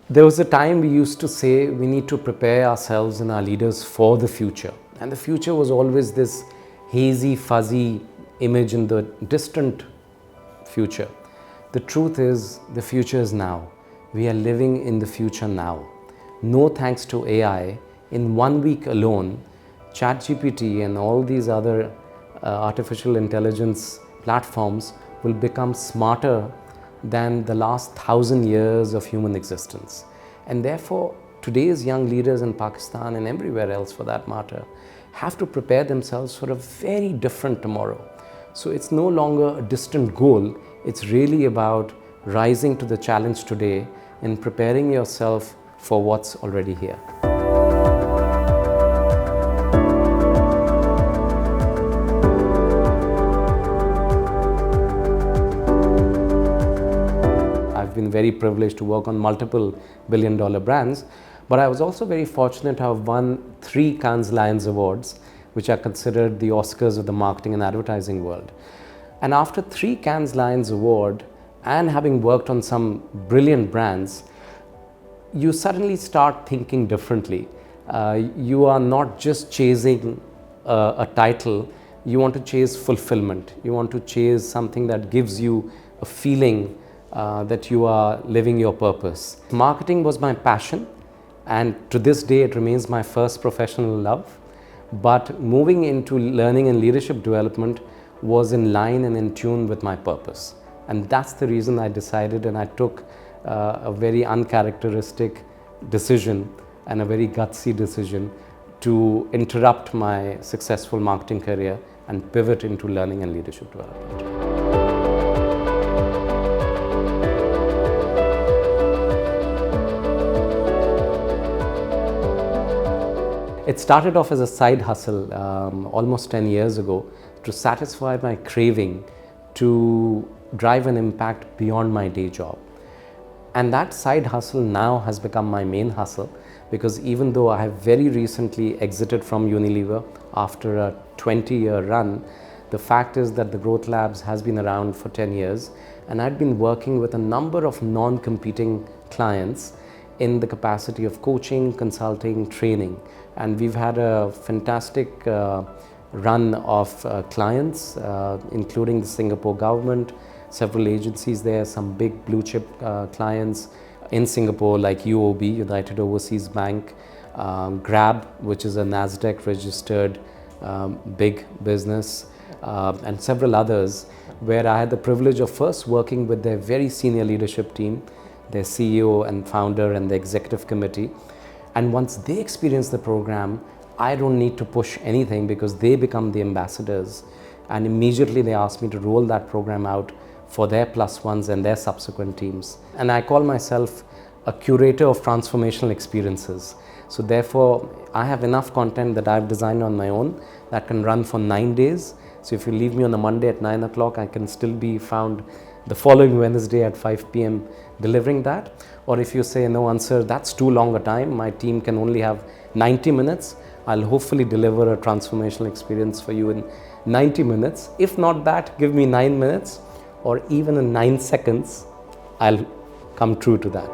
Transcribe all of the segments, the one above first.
There was a time we used to say we need to prepare ourselves and our leaders for the future. And the future was always this hazy, fuzzy image in the distant future. The truth is, the future is now. We are living in the future now. No thanks to AI, in 1 week alone, ChatGPT and all these other artificial intelligence platforms will become smarter than the last 1,000 years of human existence. And therefore, today's young leaders in Pakistan and everywhere else for that matter have to prepare themselves for a very different tomorrow. So it's no longer a distant goal, it's really about rising to the challenge today and preparing yourself for what's already here. I've been very privileged to work on multiple billion-dollar brands, but I was also very fortunate to have won 3 Cannes Lions Awards, which are considered the Oscars of the marketing and advertising world. And after 3 Cannes Lions Award and having worked on some brilliant brands, you suddenly start thinking differently. You are not just chasing a title, you want to chase fulfillment. You want to chase something that gives you a feeling that you are living your purpose. Marketing was my passion, and to this day it remains my first professional love. But moving into learning and leadership development was in line and in tune with my purpose. And that's the reason I decided, and I took a very uncharacteristic decision and a very gutsy decision to interrupt my successful marketing career and pivot into learning and leadership development. It started off as a side hustle almost 10 years ago to satisfy my craving to drive an impact beyond my day job. And that side hustle now has become my main hustle, because even though I have very recently exited from Unilever after a 20-year run, the fact is that the Growth Labs has been around for 10 years, and I've been working with a number of non-competing clients in the capacity of coaching, consulting, training. And we've had a fantastic run of clients, including the Singapore government, several agencies there, some big blue chip clients in Singapore like UOB, United Overseas Bank, Grab, which is a NASDAQ registered big business, and several others, where I had the privilege of first working with their very senior leadership team, their CEO and founder and the executive committee. And once they experience the program, I don't need to push anything because they become the ambassadors. And immediately they ask me to roll that program out for their plus ones and their subsequent teams. And I call myself a curator of transformational experiences. So therefore, I have enough content that I've designed on my own that can run for 9 days. So if you leave me on a Monday at 9 o'clock, I can still be found the following Wednesday at 5 p.m. delivering that. Or if you say, no, Ansar, that's too long a time, my team can only have 90 minutes, I'll hopefully deliver a transformational experience for you in 90 minutes. If not that, give me 9 minutes or even in 9 seconds, I'll come true to that.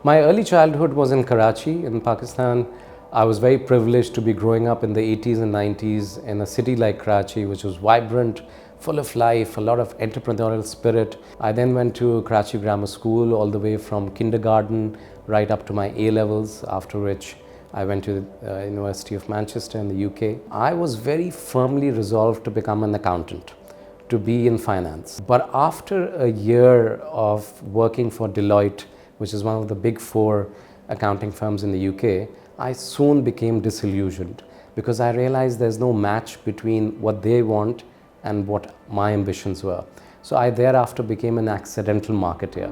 My early childhood was in Karachi, in Pakistan. I was very privileged to be growing up in the 80s and 90s in a city like Karachi, which was vibrant, full of life, a lot of entrepreneurial spirit. I then went to Karachi Grammar School all the way from kindergarten right up to my A-levels, after which I went to the University of Manchester in the UK. I was very firmly resolved to become an accountant, to be in finance. But after a year of working for Deloitte, which is one of the big 4 accounting firms in the UK, I soon became disillusioned because I realized there's no match between what they want and what my ambitions were. So I thereafter became an accidental marketeer.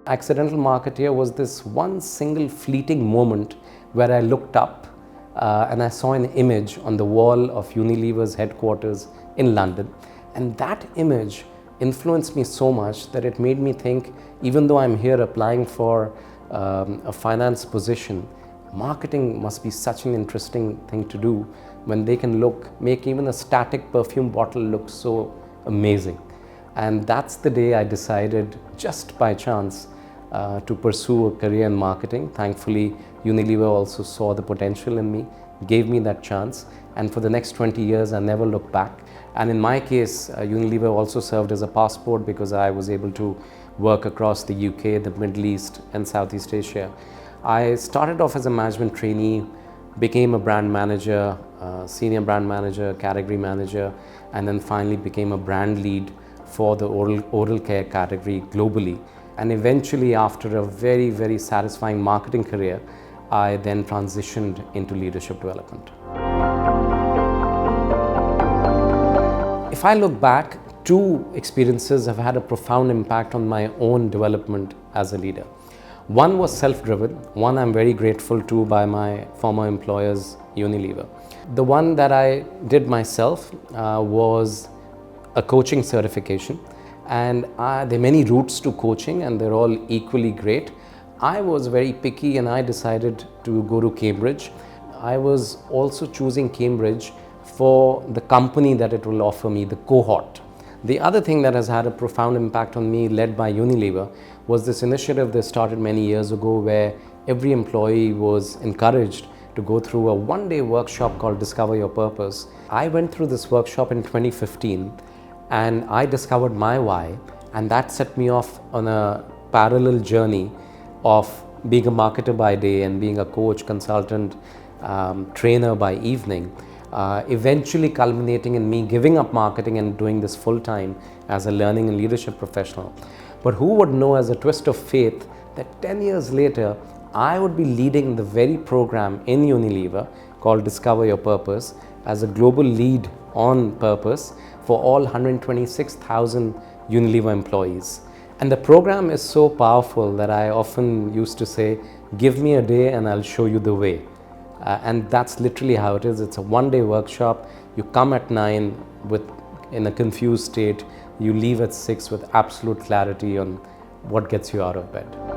Accidental marketeer was this one single fleeting moment where I looked up and I saw an image on the wall of Unilever's headquarters in London. And that image influenced me so much that it made me think, even though I'm here applying for a finance position, marketing must be such an interesting thing to do when they can make even a static perfume bottle look so amazing. And that's the day I decided, just by chance, to pursue a career in marketing. Thankfully, Unilever also saw the potential in me, gave me that chance, and for the next 20 years I never looked back. And in my case, Unilever also served as a passport because I was able to work across the UK, the Middle East and Southeast Asia. I started off as a management trainee, became a brand manager, senior brand manager, category manager, and then finally became a brand lead for the oral care category globally. And eventually, after a very, very satisfying marketing career, I then transitioned into leadership development. If I look back, two experiences have had a profound impact on my own development as a leader. One was self-driven, one I'm very grateful to by my former employers, Unilever. The one that I did myself was a coaching certification, and there are many routes to coaching and they're all equally great. I was very picky and I decided to go to Cambridge. I was also choosing Cambridge for the company that it will offer me, the cohort. The other thing that has had a profound impact on me, led by Unilever, was this initiative that started many years ago where every employee was encouraged to go through a one-day workshop called Discover Your Purpose. I went through this workshop in 2015 and I discovered my why, and that set me off on a parallel journey of being a marketer by day and being a coach, consultant, trainer by evening. Eventually culminating in me giving up marketing and doing this full-time as a learning and leadership professional. But who would know, as a twist of fate, that 10 years later, I would be leading the very program in Unilever called Discover Your Purpose as a global lead on purpose for all 126,000 Unilever employees. And the program is so powerful that I often used to say, give me a day and I'll show you the way. And that's literally how it is. It's a one-day workshop. You come at 9 in a confused state. You leave at 6 with absolute clarity on what gets you out of bed.